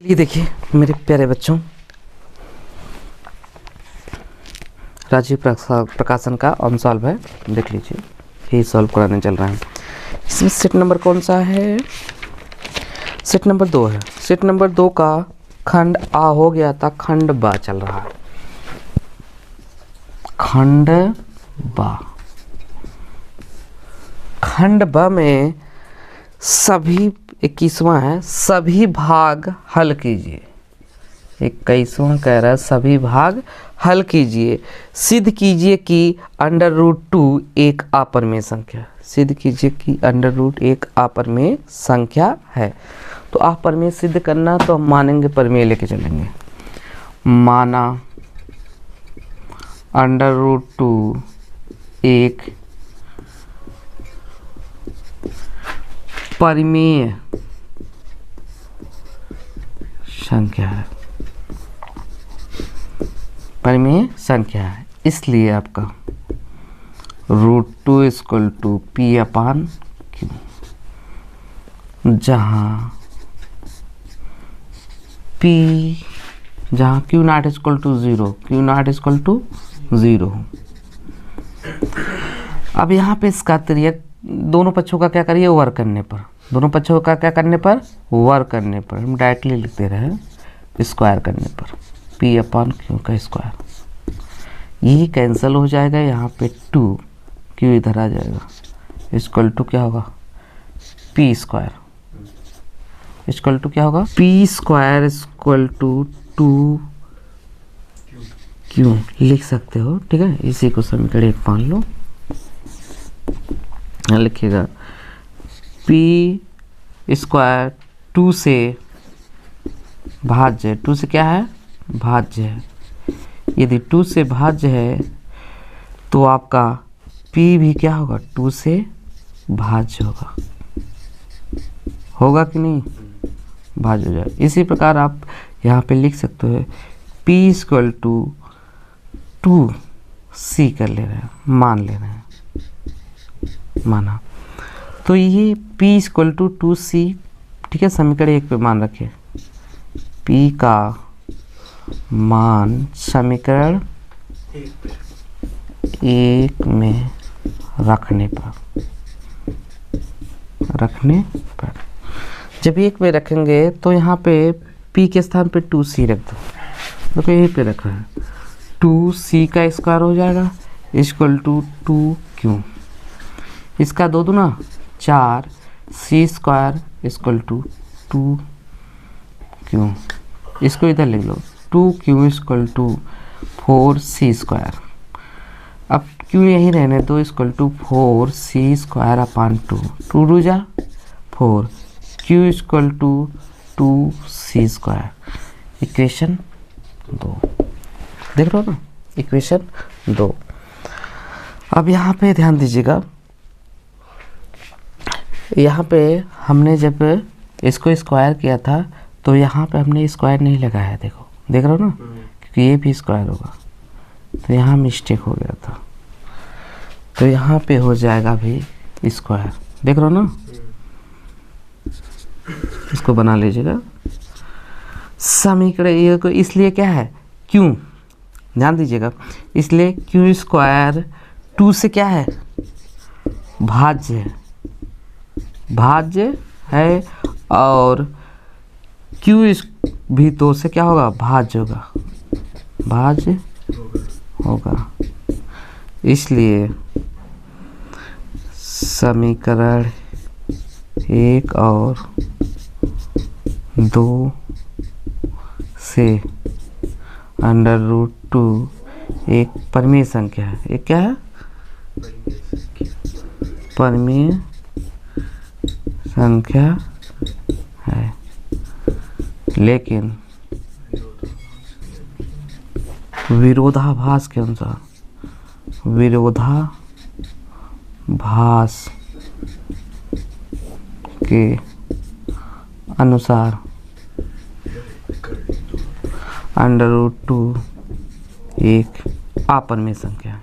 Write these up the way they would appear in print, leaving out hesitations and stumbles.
ये देखिए मेरे प्यारे बच्चों, राजीव प्रकाशन का ऑन सॉल्व है। देख लीजिए, यही सॉल्व कराने चल रहा है। इसमें सेट नंबर कौन सा है? सेट नंबर 2 है। सेट नंबर 2 का खंड आ हो गया था, खंड बा चल रहा है। खंड बा, खंड ब में सभी 21वां है, सभी भाग हल कीजिए। 21वां कह रहा है सभी भाग हल कीजिए। सिद्ध कीजिए कि √2 एक अपरिमेय संख्या। सिद्ध कीजिए कि √2 एक अपरिमेय संख्या है। तो अपरिमेय सिद्ध करना तो हम मानेंगे, परिमेय लेके चलेंगे। माना √2 एक परिमेय संख्या है। परिमेय संख्या है, इसलिए आपका √2 = P/Q, जहाँ Q0 = 0, Q0 = 0। अब यहाँ पे इसका तरीका, दोनों पक्षों का क्या करिए, वर्ग करने पर, दोनों पक्षों का क्या करने पर, वर्ग करने पर। हम डायरेक्टली लिख दे रहे हैं, स्क्वायर करने पर P/Q का स्क्वायर। यही कैंसिल हो जाएगा, यहाँ पे 2 Q इधर आ जाएगा, = क्या होगा, P² = क्या होगा, P² = 2 Q लिख सकते हो। ठीक है, इसी को समीकरण 1 मान लो। लिखिएगा P² 2 से भाज्य, 2 से क्या है, भाज्य है। यदि 2 से भाज्य है तो आपका P भी क्या होगा, 2 से भाज्य होगा। होगा कि नहीं, भाज्य हो जाए। इसी प्रकार आप यहाँ पे लिख सकते हो P = 2C कर ले रहे हैं, मान ले रहे हैं, माना। तो ये P = 2C, ठीक है, समीकरण 1 पे मान रखे। P का मान समीकरण 1 में रखने पर जब 1 में रखेंगे तो यहाँ पे P के स्थान पे 2C रख दो। तो यहीं पे रखा है, 2C का स्क्वायर हो जाएगा = 2Q। इसका 2 दूना 4, C² = 2Q। इसको इधर लिख लो, 2Q = 4C²। अब Q यहीं रहने दो, = 4C²/2। 2 2 जा 4, Q = 2C²। इक्वेशन 2 देख रहे हो ना, इक्वेशन 2। अब यहाँ पे ध्यान दीजिएगा, यहाँ पे हमने जब इसको स्क्वायर किया था तो यहाँ पे हमने स्क्वायर नहीं लगाया। देखो, देख रहे हो ना, क्योंकि ये भी स्क्वायर होगा, तो यहाँ मिस्टेक हो गया था। तो यहाँ पे हो जाएगा भी स्क्वायर, देख रहे हो ना। इसको बना लीजिएगा समीकरण ये को, इसलिए क्या है, क्यों, ध्यान दीजिएगा, इसलिए Q² 2 से क्या है, भाज्य है, और Q भी 2 से क्या होगा, भाज्य होगा। इसलिए समीकरण 1 और 2 से √2 एक परिमेय संख्या है। एक क्या है, परिमेय संख्या है, लेकिन विरोधाभास के अनुसार, विरोधाभास के अनुसार √2 एक अपरिमेय संख्या है।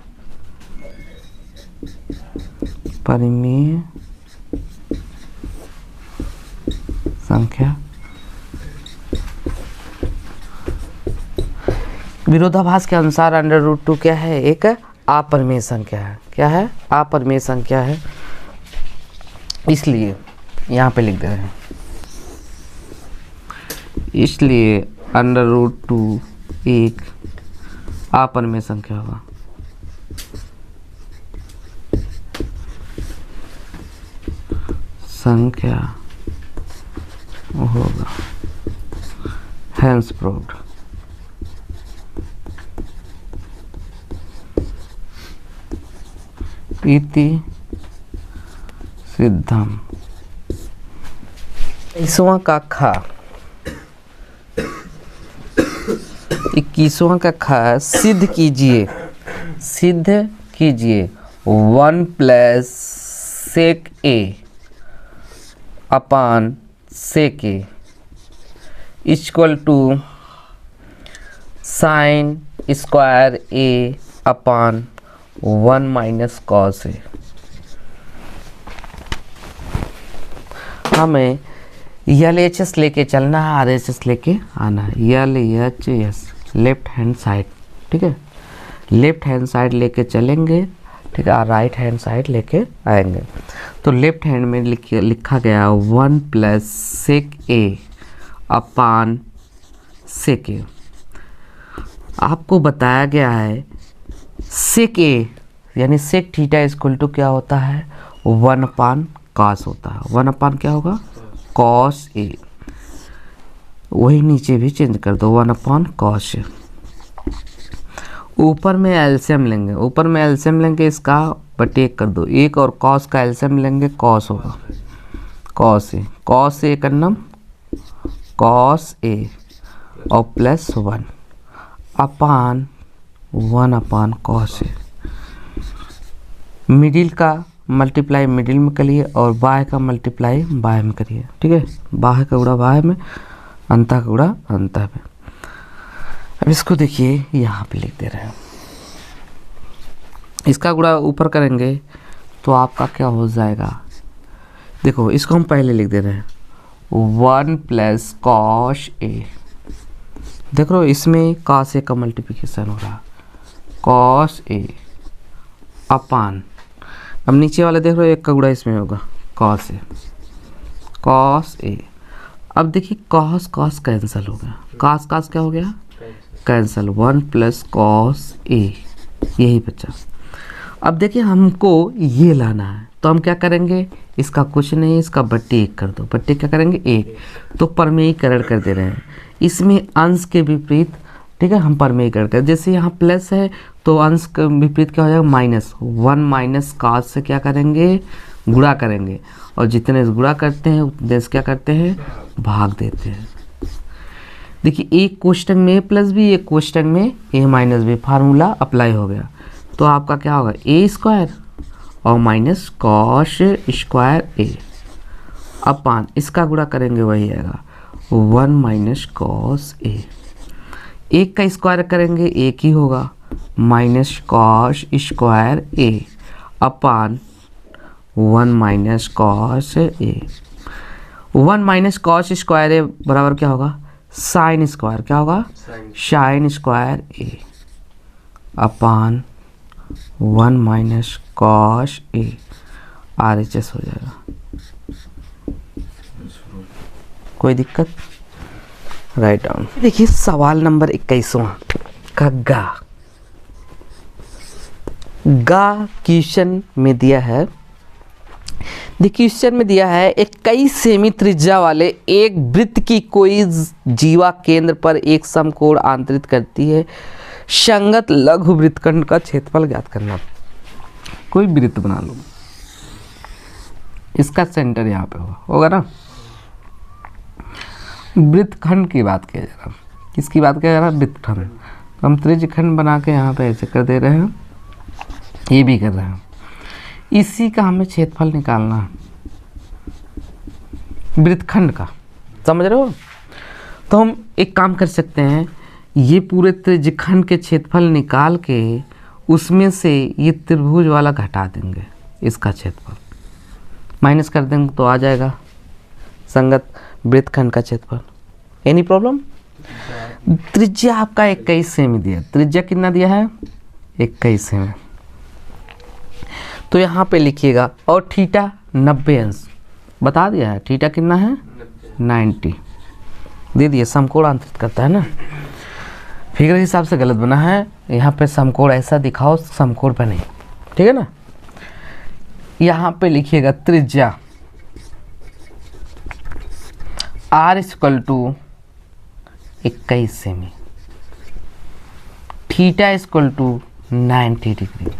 परिमेय संख्या विरोधाभास के अनुसार √2 क्या है? एक अपरिमेय संख्या है। क्या है? अपरिमेय संख्या है, इसलिए यहाँ पे लिख दे रहे हैं, इसलिए √2 एक अपरिमेय संख्या होगा। संख्या होगा, हैंस प्रूव्ड। इति सिद्धम। 21वां का ख, 21वां का ख सिद्ध कीजिए, सिद्ध कीजिए 1 + sec a upon sec a equal to sin square a upon 1 - cos a। हमें LHS लेके चलना है, RHS लेके आना है। LHS लेफ्ट हैंड साइड, ठीक है, लेफ्ट हैंड साइड लेके चलेंगे, ठीक है, और राइट हैंड साइड लेके आएंगे। तो लेफ्ट हैंड में लिखा गया 1 + sec a upon sec a। आपको बताया गया है sec a यानी sec थीटा इक्वल टू क्या होता है? 1/cos होता है। 1 क्या होगा? cos a। वही नीचे भी चेंज कर दो, 1/cos a। ऊपर में एलसीएम लेंगे, ऊपर में एलसीएम लेंगे, इसका बटे 1 कर दो, 1 और cos का एलसीएम लेंगे, cos होगा, cos a करना cos a और +1 अपान 1/cos a। मिडिल का मल्टीप्लाई मिडिल में करिए और बाय का मल्टीप्लाई बाय में करिए, ठीक है, बाय का गुणा बाय में, अंता का गुणा अंता में। अब इसको देखिए यहाँ पे लिख दे रहे हैं, इसका गुणा ऊपर करेंगे तो आपका क्या हो जाएगा? देखो इसको हम पहले लिख दे रहे हैं 1 + cos a। देख रहे हो इसमें cos a का मल्टीप्लिकेशन हो रहा, cos a अपान, अब नीचे वाले देख रहे हो, एक का गुणा इसमें होगा cos a। अब देखिए cos कैंसिल हो गया, cos क्या हो गया? कैंसिल, 1 + cos a, यही बचा। अब देखिए हमको ये लाना है, तो हम क्या करेंगे? इसका कुछ नहीं, इसका बट्टे 1 कर दो, बट्टे क्या करेंगे? 1। तो परमेयीकरण कर दे रहे हैं, इसमें अंश के विपरीत, ठीक है, हम परमेयीकरण कर, जैसे यहाँ प्लस है तो अंश का विपरीत क्या हो जाएगा? -1 - cos से क्या करेंगे? गुणा करेंगे, और जितने गुणा करते हैं उतने से क्या करते हैं? भाग देते हैं। देखिए एक कोष्टक में a+b, एक कोष्टक में a-b, फार्मूला अप्लाई हो गया, तो आपका क्या होगा? a² और -cos स्क्वायर a अपान, इसका गुणा करेंगे वही आएगा 1 - cos a। एक का स्क्वायर करेंगे एक ही होगा, -cos square a upon 1 - cos a। 1 - cos square a बराबर क्या होगा? साइन स्क्वायर, क्या होगा? Sine square a upon 1 - cos a, RHS हो जाएगा। कोई दिक्कत? Write down. देखिए सवाल नंबर 21वां का गा क्वेश्चन में दिया है। देखिए क्वेश्चन में दिया है 21 सेमी त्रिज्या वाले एक वृत्त की कोई जीवा केंद्र पर एक समकोण आंतरित करती है, संगत लघु वृत्तखंड का क्षेत्रफल ज्ञात करना। कोई वृत्त बना लो, इसका सेंटर यहाँ पे होगा ना। वृत्तखंड की बात किया जा रहा, किसकी बात किया जा रहा? वृत्तखंड। तो हम त्रिज्यखंड बना के यहाँ पे ऐसे कर दे रहे हैं, ये भी कर रहे हैं। इसी का हमें क्षेत्रफल निकालना है वृत्तखंड का, समझ रहे हो? तो हम एक काम कर सकते हैं, ये पूरे त्रिज्यखंड के क्षेत्रफल निकाल के उसमें से ये त्रिभुज वाला घटा देंगे, इसका क्षेत्रफल माइनस कर देंगे तो आ जाएगा संगत वृत्तखंड का क्षेत्रफल। Any problem? त्रिज्या आपका 21 सेमी दिया, त्रिज्या कितना दिया है 21 सेमी। तो यहाँ पे लिखिएगा और थीटा 90 अंश बता दिया है, थीटा कितना है 90 दे दिए। समकोण आंतरित करता है ना, फिगर के हिसाब से गलत बना है, यहाँ पे समकोण ऐसा दिखाओ, समकोण पे नहीं, ठीक है ना। यहाँ पे लिखिएगा त्रिज्या r इक्वल टू 21 सेमी, थीटा इक्वल टू 90 डिग्री।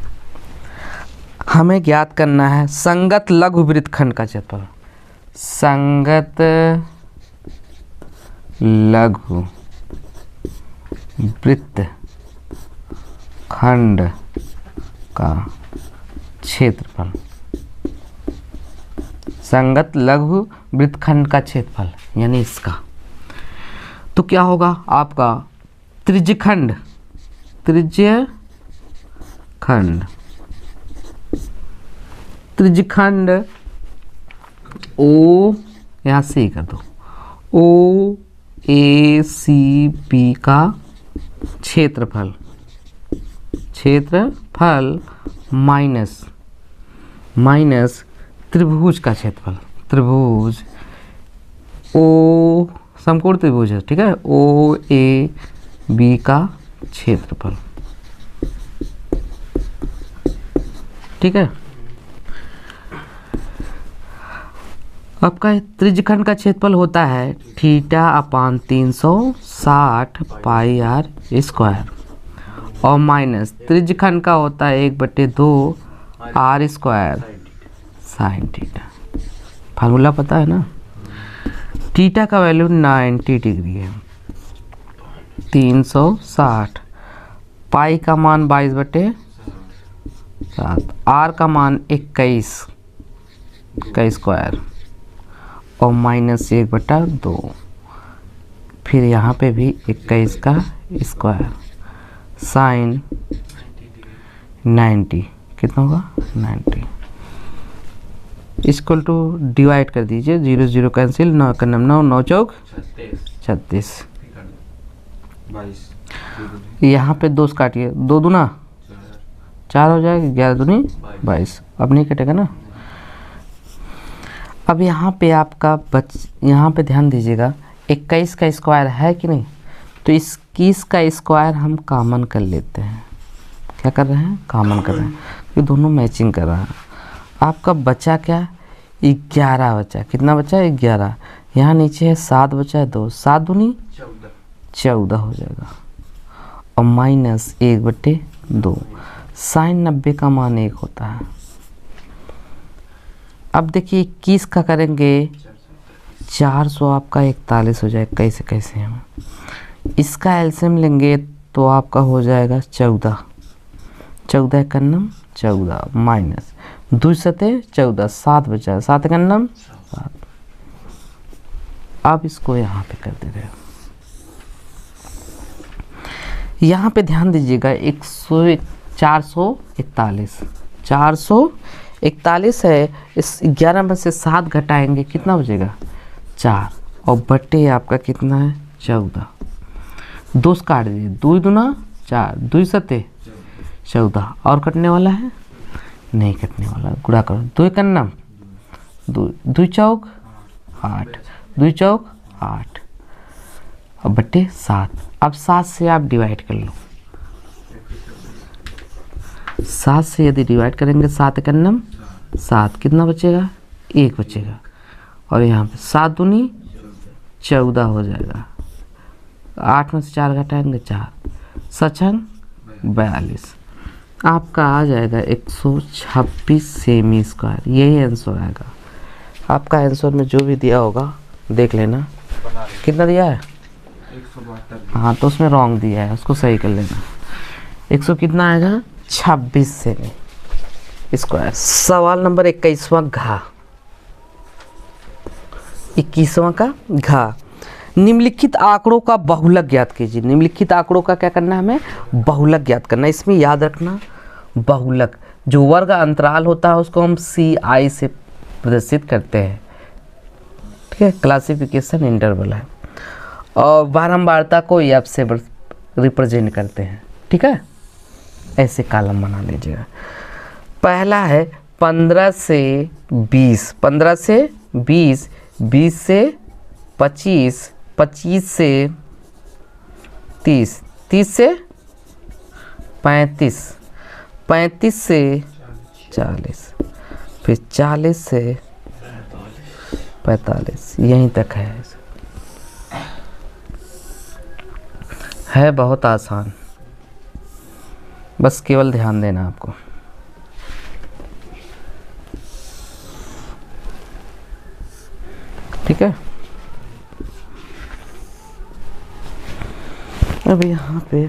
हमें ज्ञात करना है संगत लघु वृत्तखंड का क्षेत्रफल, संगत लघु वृत्तखंड का क्षेत्रफल, संगत लघु वृत्तखंड का क्षेत्रफल यानी इसका। तो क्या होगा आपका त्रिज्यखंड, त्रिज्यखंड ओ, यहाँ से ही कर दो, ओ ए सी पी का क्षेत्रफल माइनस त्रिभुज का क्षेत्रफल, त्रिभुज ओ समकोण त्रिभुज है, ठीक है, ओ ए बी का क्षेत्रफल, ठीक है। आपका त्रिज्यखंड का क्षेत्रफल होता है theta upon 360 pi r square और माइनस त्रिज्यखंड का होता है 1/2 r square sine theta. Formula पता है ना, थीटा का वैल्यू 90 डिग्री है, 360 पाई का मान 22/7, आर का मान 21 का स्क्वायर और माइनस 1/2, फिर यहाँ पे भी 21 का स्क्वायर साइन 90 कितना होगा 90 इक्वल टू डिवाइड कर दीजिए, 0 0 कैंसिल, 9 का 9 9 चौक 36, यहाँ पे 2 काटिए, 2 दूना 4 हो जाएगा, 11 दूनी 22, अब नहीं कटेगा ना। अब यहाँ पे आपका यहाँ पे ध्यान दीजिएगा 21 का स्क्वायर है कि नहीं, तो 21 का स्क्वायर हम कॉमन कर लेते हैं। क्या कर रहे हैं, कॉमन कर रहे हैं, ये दोनों मैचिंग कर रहा है। आपका बचा क्या 11 बचा, कितना बचा 11, यहाँ नीचे है 7 बचा है 2, 7 दूनी 14 हो जाएगा और माइनस 1/2, साइन 90 का मान 1 होता है। अब देखिए 21 का करेंगे 400 आपका 41 हो जाएगा, कैसे कैसे हम इसका एलसीएम लेंगे तो आपका हो जाएगा 14, 14 एकन्नम 14 माइनस 2 सते 14, 7 बचा है, 7 एकन्नम 7। अब इसको यहाँ पे कर दे रहे हो, यहाँ पे ध्यान दीजिएगा 441 है, इस 11 में से 7 घटाएंगे कितना बचेगा 4 और बट्टे आपका कितना है 14, 2 काट दीजिए, 2 दूना 4, 2 सते 14 और कटने वाला है नहीं कटने वाला, गुणा करो 2 एकन्नम 2 चौक 8, 2 चौक 8 और बट्टे 7। अब 7 से आप डिवाइड कर लो, 7 से यदि डिवाइड करेंगे 7 एकन्नम 7, कितना बचेगा 1 बचेगा और यहाँ पे 7 दूनी 14 हो जाएगा, 8 में से 4 घटाएंगे 4, 7 42, आपका आ जाएगा 126 सेमी स्क्वायर। यही आंसर आएगा आपका। आंसर में जो भी दिया होगा देख लेना, कितना दिया है 172, हाँ तो उसमें रॉन्ग दिया है, उसको सही कर लेना। 100 कितना आएगा 26 सेमी स्क्वायर। सवाल नंबर 21वां घा, 21वां का घा, निम्नलिखित आंकड़ों का बहुलक ज्ञात कीजिए। निम्नलिखित आंकड़ों का क्या करना है, हमें बहुलक ज्ञात करना है। इसमें याद रखना बहुलक जो वर्ग अंतराल होता है उसको हम CI से प्रदर्शित करते हैं, ठीक है, क्लासिफिकेशन इंटरवल है। और बारंबारता को एफ से रिप्रेजेंट करते हैं। ठीक है, ऐसे कॉलम बना लीजिएगा। पहला है 15 से 20, 15 से 20, 20 से 25, 25 से 30, 30 से 35, 35 से 40, फिर 40 से 45, यहीं तक है बहुत आसान, बस केवल ध्यान देना आपको। ठीक है, अब यहाँ पे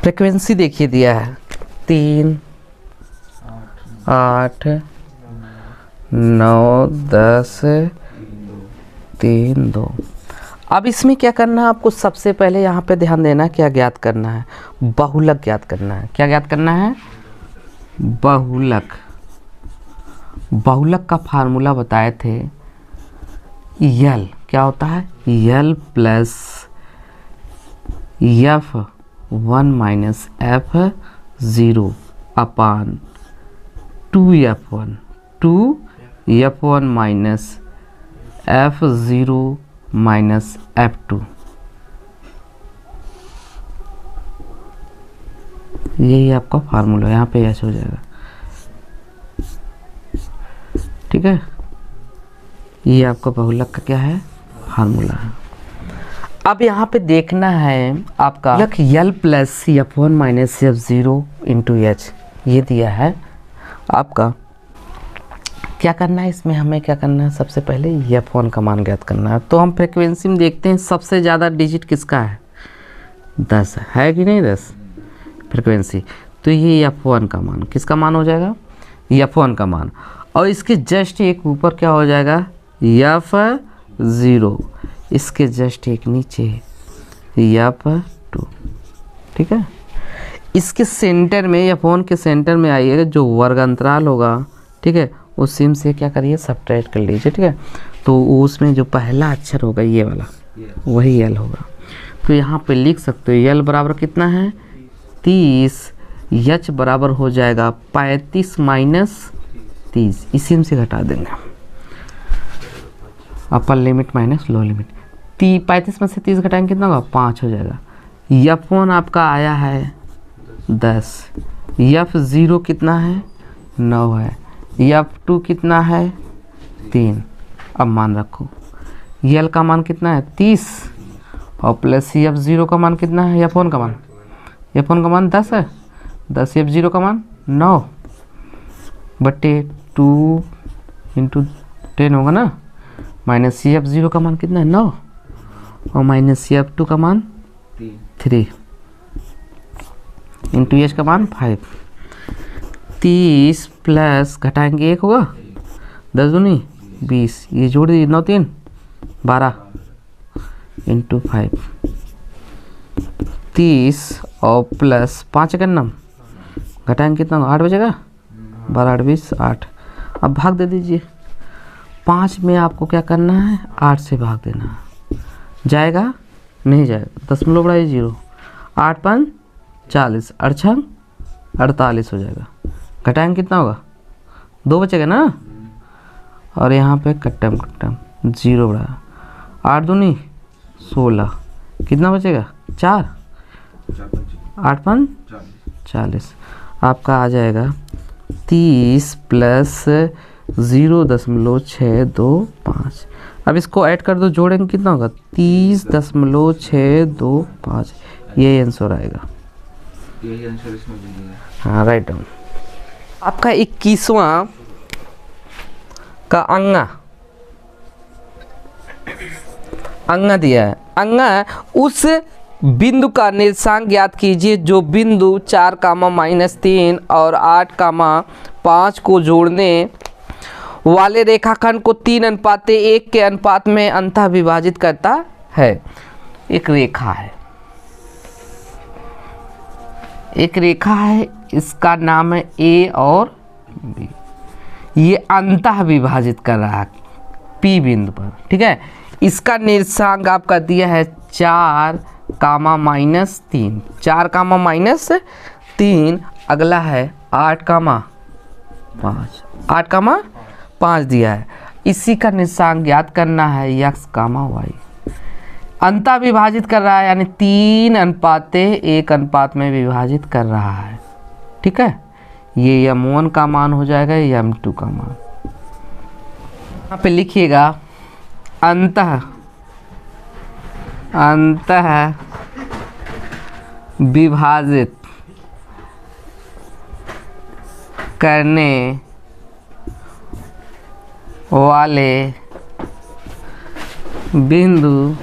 फ्रीक्वेंसी देखिए दिया है 3, 8, 9, 10, 3, 2। अब इसमें क्या करना है आपको, सबसे पहले यहाँ पे ध्यान देना, क्या ज्ञात करना है, बहुलक ज्ञात करना है। क्या ज्ञात करना है, बहुलक। बहुलक का फार्मूला बताए थे, यल क्या होता है, यल प्लस F1 माइनस F0 अपान 2F1, 2F1 minus F0 minus F2। यही आपका फार्मूला, यहाँ पे ऐसे हो जाएगा। ठीक है, ये आपका बहुलक का क्या है, फार्मूला है। अब यहाँ पे देखना है आपका लक यल plus F1 minus F0 into H, ये दिया है आपका। क्या करना है इसमें, हमें क्या करना है, सबसे पहले F1 का मान ज्ञात करना है। तो हम फ्रीक्वेंसी में देखते हैं सबसे ज़्यादा डिजिट किसका है, 10 है कि नहीं, 10 फ्रीक्वेंसी। तो ये F1 का मान, किसका मान हो जाएगा, F1 का मान। और इसके जस्ट एक ऊपर क्या हो जाएगा, F0, इसके जस्ट एक नीचे F2। ठीक है, इसके सेंटर में, F1 के सेंटर में आइएगा, जो वर्ग अंतराल होगा, ठीक है, उस सिम से क्या करिए, सब्ट्रैक्ट कर लीजिए। ठीक है, तो उसमें जो पहला अक्षर होगा ये वाला, वही यल होगा। तो यहाँ पे लिख सकते हो यल बराबर कितना है, 30, एच बराबर हो जाएगा 35 माइनस 30, इसी में से घटा देंगे, upper limit minus low limit. 35 में से 30 घटाएंगे कितना होगा, 5 हो जाएगा। F1 आपका आया है 10, F0 कितना है, 9 है, F2 कितना है, 3। अब मान रखो, यल का मान कितना है, 30, और प्लस F0 का मान कितना है, F1 का मान, F1 का मान 10 है, 10, F0 का मान 9 बटे 2 इंटू 10 होगा ना, माइनस F0 का मान कितना है, 9, और माइनस F2 का मान 3 इंटू एच का मान 5। 30 प्लस घटाएंगे 1 होगा, 10 दूनी 20, ये जोड़ दीजिए, 9 3 12 इंटू 5, 30 और प्लस 5 का नाम घटाएंगे कितना, 8 बचेगा, 12 8 20 8। अब भाग दे दीजिए, 5 में आपको क्या करना है, 8 से भाग देना है, जाएगा नहीं जाएगा, दशमलव बढ़ाइए 0, 8 5 40, 8 6 48 हो जाएगा। घटाएंगे कितना होगा, 2 बचेगा ना, और यहाँ पे कट्टम 0 बढ़ा, 8 दूनी 16, कितना बचेगा, 4, 8 5 40। आपका आ जाएगा 30 प्लस 0.625। अब इसको ऐड कर दो, जोड़ेंगे कितना होगा, 30.625, ये आंसर आएगा। यही आंसर इसमें मिलेगा। हाँ, राइट डाउन। आपका 21वां का अंगा दिया है। अंगा उस बिंदु का निर्देशांक ज्ञात कीजिए जो बिंदु 4, और 8, 5 को जोड़ने वाले रेखाखंड को 3:1 के अनुपात में अंतः विभाजित करता है। एक रेखा है, इसका नाम है ए और बी। ये अंतः विभाजित कर रहा है, P P बिंदु पर, ठीक है। इसका निर्देशांक आपका दिया है 4 कामा माइनस 3, 4 कामा माइनस 3, अगला है 8 कामा 5, 8 कामा 5 दिया है। इसी का निर्देशांक ज्ञात करना है x कामा y। अंता विभाजित कर रहा है यानी 3:1 अनुपात में विभाजित कर रहा है, ठीक है। ये m1 का मान हो जाएगा, ये m2 का मान। यहाँ पे लिखिएगा अंतः विभाजित करने वाले बिंदु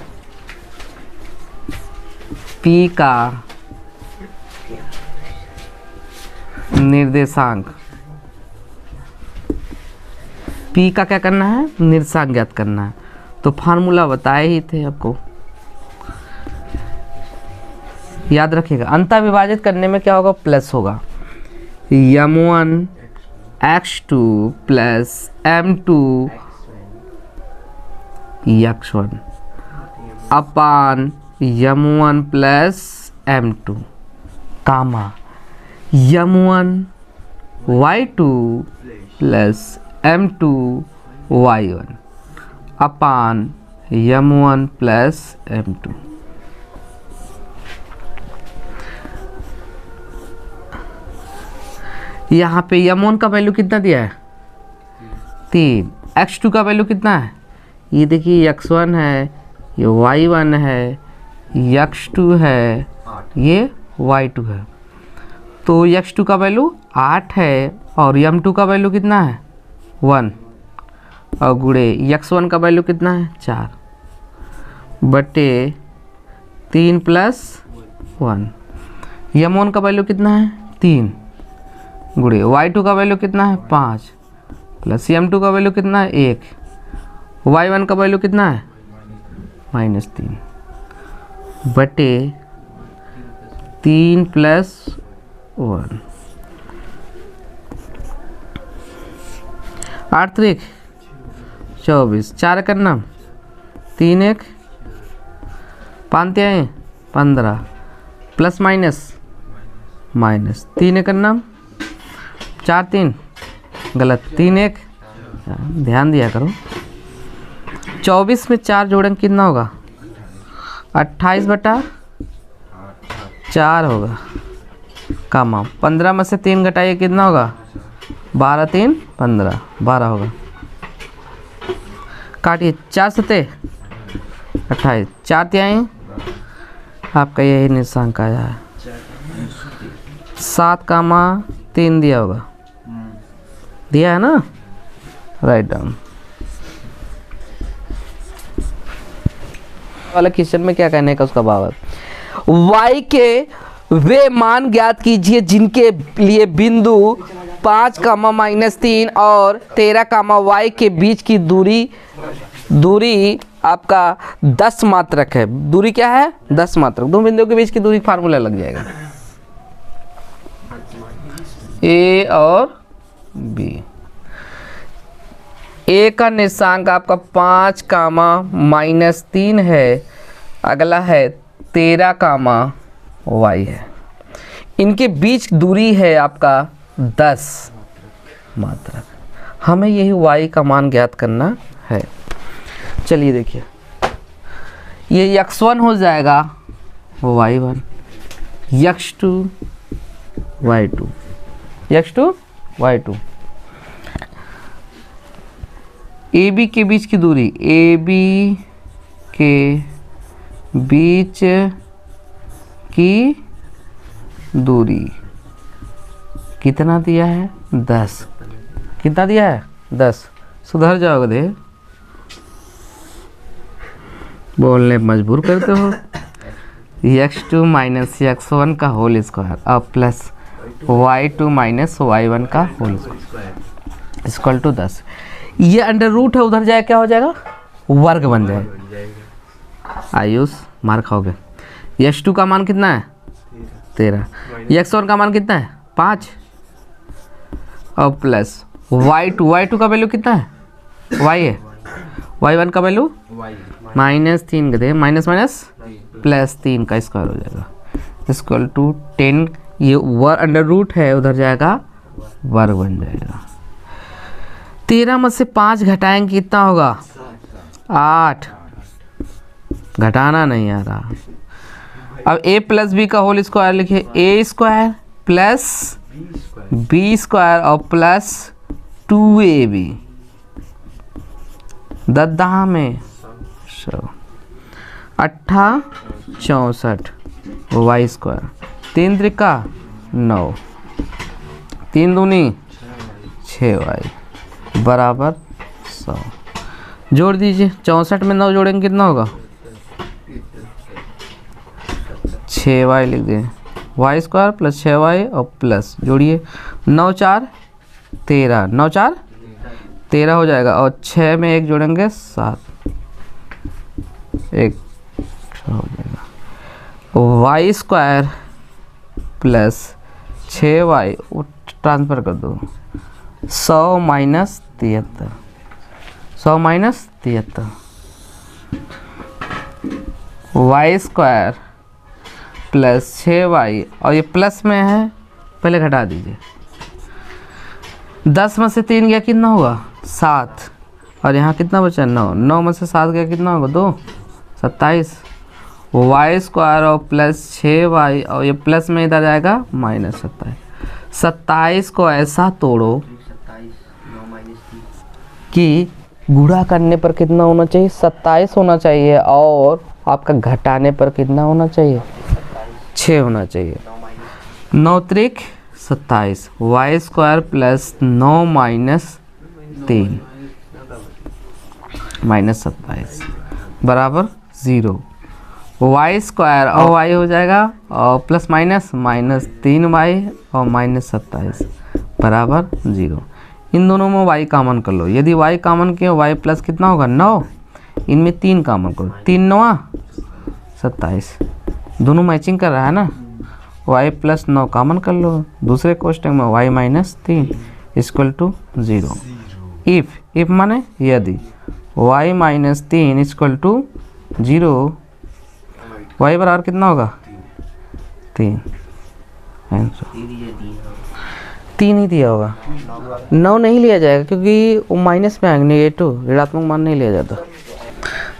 P का निर्देशांक, P का क्या करना है, निर्देशांक ज्ञात करना है। तो फार्मूला बताए ही थे आपको, याद रखिएगा। अंतर विभाजित करने में क्या होगा, प्लस होगा, m1 x2 plus m2 x1 अपान m1 प्लस m2 कामा m1 y2 plus m2 y1 अपान m1 प्लस m2। यहाँ पे m1 का वैल्यू कितना दिया है, 3, x2 का वैल्यू कितना है, ये देखिए x1 है, ये y1 है, x2 है, ये y2 है। तो x2 का वैल्यू 8 है और m2 का वैल्यू कितना है, 1, और गुणे x1 का वैल्यू कितना है, 4 बटे 3 प्लस 1। m1 का वैल्यू कितना है, 3 गुणे y2 का वैल्यू कितना है, 5 प्लस m2 का वैल्यू कितना है, 1, y1 का वैल्यू कितना है, -3 बटे 3 प्लस 1। 8 3 24, 4 करना 3 1 5 3 15 प्लस माइनस 3 करना 4 3 गलत, 3 1 ध्यान दिया करो। 24 में 4 जोड़ेंगे कितना होगा, 28 बटा 4 होगा कामा। 15 में से 3 घटाइए कितना होगा, 12 3 15 12 होगा। काटिए 4 सते 28, 4 तिहाई आपका यही निर्देशांक आया है। 7 कामा 3 दिया होगा, दिया है ना, राइट डाउन। वाला क्वेश्चन में क्या कहने का उसका भाव है, y के वे मान ज्ञात कीजिए जिनके लिए बिंदु 5 कामा -3 और 13 कामा y के बीच की दूरी आपका 10 मात्रक है। दूरी क्या है, 10 मात्रक। दो बिंदुओं के बीच की दूरी फार्मूला लग जाएगा, a और b। a का निर्देशांक आपका 5 कामा -3 है, अगला है 13 कामा y है। इनके बीच दूरी है आपका 10 मात्रक। हमें यही y का मान ज्ञात करना है। चलिए देखिए, ये x1 हो जाएगा y1, x2 y2, x2 y2। AB के बीच की दूरी, AB के बीच की दूरी कितना दिया है, 10। कितना दिया है, 10। सुधर जाओगे दे, बोलने मजबूर करते हो। x2 माइनस x1 का होल स्क्वायर अब प्लस y2 माइनस y1 का होल स्क्वायर इक्वल टू 10। ये अंडर रूट है, उधर जाए क्या हो जाएगा, वर्ग बन जाएगा। आयुष मार खाओगे। x2 का मान कितना है, 13। x1 का मान कितना है, 5 और प्लस y2 का वैल्यू कितना है, y है, y1 का वैल्यू वाई -3 गधे, माइनस माइनस प्लस 3 का स्क्वायर हो जाएगा इक्वल टू 10, ये अंडर रूट है उधर जाएगा वर्ग बन जाएगा। 13 में से 5 घटाएंगे कितना होगा 8, घटाना नहीं आ रहा। अब a प्लस बी का होल स्क्वायर लिखिए, a square plus b square और प्लस 2ab 10 में 64 वाई स्क्वायर, 3 त्रिका 9, 3 दूनी 6y बराबर 100। जोड़ दीजिए, 64 में 9 जोड़ेंगे कितना होगा 6y लिख दें, वाई स्क्वायर प्लस 6y और प्लस जोड़िए 9 4 13, 9 4 13 हो जाएगा और 6 में 1 जोड़ेंगे 7, 1 हो जाएगा। Y square plus 6y transfer कर दो 100 minus 73, 100 minus 73 y square plus 6y और ये प्लस में है, पहले घटा दीजिए। 10 में से 3 गया कितना होगा 7 और यहाँ कितना बचा 9, 9 में से 7 गया कितना होगा 2, 27 वाई स्क्वायर और प्लस 6y और ये प्लस में इधर जाएगा माइनस 27। 27 को ऐसा तोड़ो कि गुणा करने पर कितना होना चाहिए 27 होना चाहिए और आपका घटाने पर कितना होना चाहिए 6 होना चाहिए। 9 त्रिक 27 y square plus 9 minus 3 minus 27 बराबर 0। वाई स्क्वायर और वाई हो जाएगा और प्लस माइनस माइनस 3y और माइनस 27 बराबर 0। इन दोनों में y कॉमन कर लो, यदि y कॉमन किया y प्लस कितना होगा 9, इनमें 3 कॉमन करो, 3 9 27, दोनों मैचिंग कर रहा है ना। y प्लस 9 कॉमन कर लो, दूसरे क्वेश्चन में y minus 3 equal to 0। If माने यदि y minus 3 equal to 0, y बराबर कितना होगा 3, आंसर 3 ही दिया होगा, 9 नहीं लिया जाएगा क्योंकि वो माइनस में आएंगे, नेगेटिव ऋणात्मक मान नहीं लिया जाता।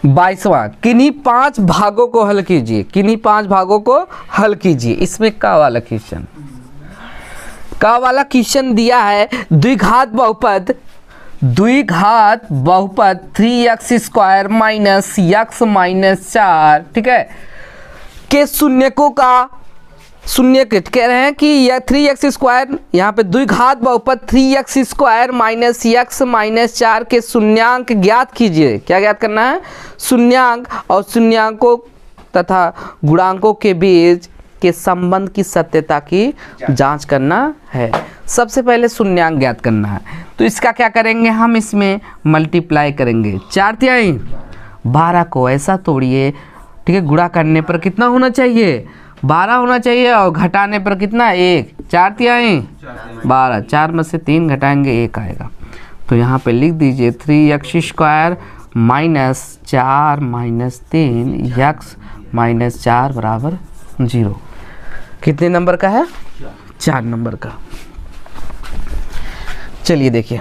22वां, किन्हीं 5 भागों को हल कीजिए, किन्हीं 5 भागों को हल कीजिए। इसमें का वाला क्वेश्चन दिया है द्विघात बहुपद 3x square minus x minus 4, ठीक है, के शून्यकों का शून्य कह रहे हैं कि यह 3x स्क्वायर, यहाँ पे द्विघात बहुपद 3x square minus x minus 4 के शून्यांक ज्ञात कीजिए। क्या ज्ञात करना है शून्यांक, और शून्यांकों तथा गुणांकों के बीच के संबंध की सत्यता की जांच करना है। सबसे पहले शून्यांक ज्ञात करना है, तो इसका क्या करेंगे हम, इसमें मल्टीप्लाई करेंगे। 4 तिहाई 12 को ऐसा तोड़िए, ठीक है, गुणा करने पर कितना होना चाहिए 12 होना चाहिए और घटाने पर कितना 1, 4 तिहाई 12, 4 में से 3 घटाएंगे 1 आएगा। तो यहाँ पे लिख दीजिए 3x square minus 4 minus 3 x minus 4 बराबर 0। कितने नंबर का है 4 नंबर का। चलिए देखिए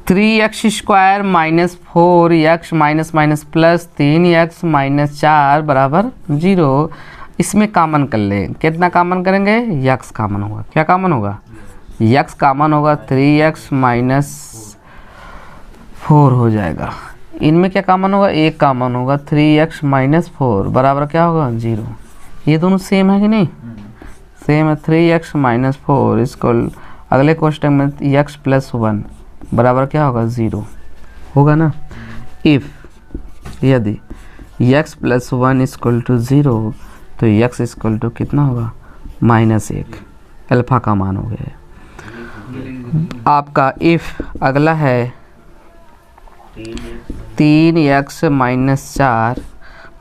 3x square minus 4x minus minus plus 3x minus 4 बराबर 0। इसमें कॉमन कर लें, कितना कॉमन करेंगे x कॉमन होगा, क्या कॉमन होगा x कॉमन होगा, 3x माइनस 4 हो जाएगा। इनमें क्या कॉमन होगा 1 कॉमन होगा, 3x माइनस 4 बराबर क्या होगा 0। ये दोनों सेम है कि नहीं, सेम है। 3x माइनस 4 इसको अगले क्वेश्चन में x प्लस 1 बराबर क्या होगा 0 होगा ना। इफ यदि x प्लस 1 इक्वल टू 0 तो x इक्वल टू कितना होगा -1, अल्फा का मान हो गया है आपका। इफ अगला है 3x माइनस 4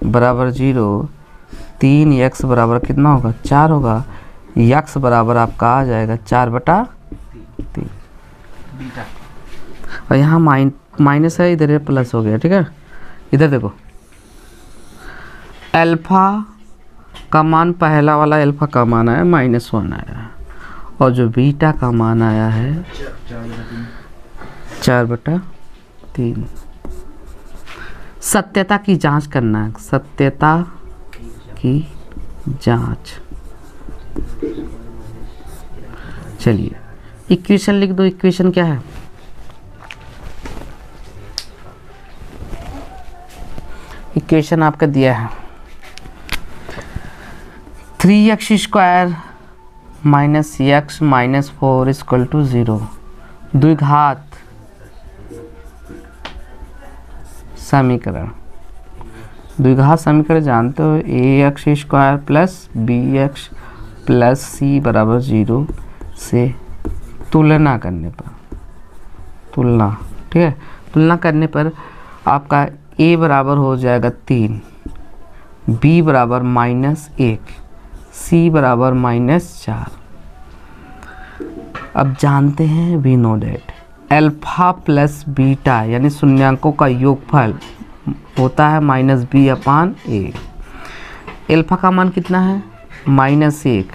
बराबर 0, 3x बराबर कितना होगा 4 होगा, x बराबर आपका आ जाएगा 4/3 और यहाँ माइनस है, इधर ये प्लस हो गया, ठीक है। इधर देखो, अल्फा का मान, पहला वाला अल्फा का मान आया -1 आया है, और जो बीटा का मान आया है 4/3। सत्यता की जांच करना है, सत्यता की जांच। चलिए इक्वेशन लिख दो। इक्वेशन क्या है? इक्वेशन आपका दिया है 3x² - x - 4 = 0। द्विघात समीकरण, द्विघात समीकरण जानते हो, ax² + bx + c = 0 से तुलना करने पर, तुलना, ठीक है, तुलना करने पर आपका a बराबर हो जाएगा 3, b बराबर -1, c बराबर -4। अब जानते हैं, we know that alpha plus beta यानी शून्यांकों का योगफल होता है -b/a। अल्फा का मान कितना है? -1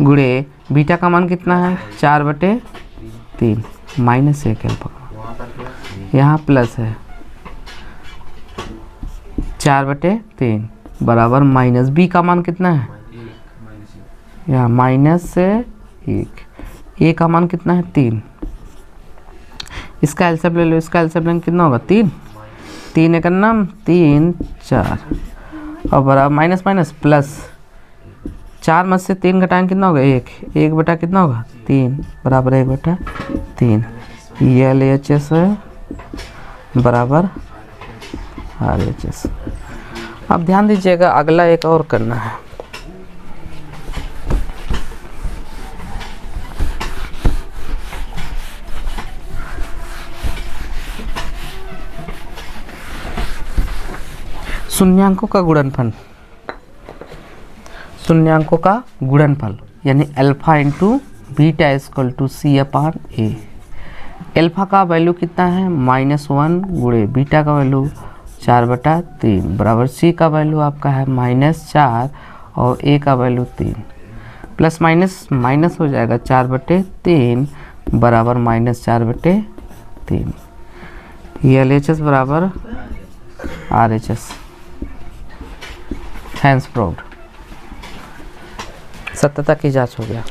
गुणे बीटा का मान कितना है? 4/3, -1 अल्फा का, यहाँ प्लस है 4/3 बराबर -b का मान कितना है? यहाँ -1, a का मान कितना है? 3। इसका एलसीएम ले लो, इसका एलसीएम लेंगे कितना होगा? 3, 3 एक नाम 3 4 और बराबर माइनस प्लस 4 में से 3 घटाएंगे कितना होगा? 1 बटा कितना होगा? 3 बराबर 1/3। ये LHS है बराबर RHS। अब ध्यान दीजिएगा, अगला एक और करना है। शून्यांकों का गुणनफल, शून्यांकों का गुणनफल यानी alpha into beta = c/a। Alpha का वैल्यू कितना है? -1 गुणे बीटा का वैल्यू 4/3 बराबर c का वैल्यू आपका है -4 और a का वैल्यू 3। प्लस माइनस माइनस हो जाएगा, 4/3 बराबर -4/3। ये LHS बराबर RHS। हैंस प्रूव्ड, सत्यता की जांच हो गया।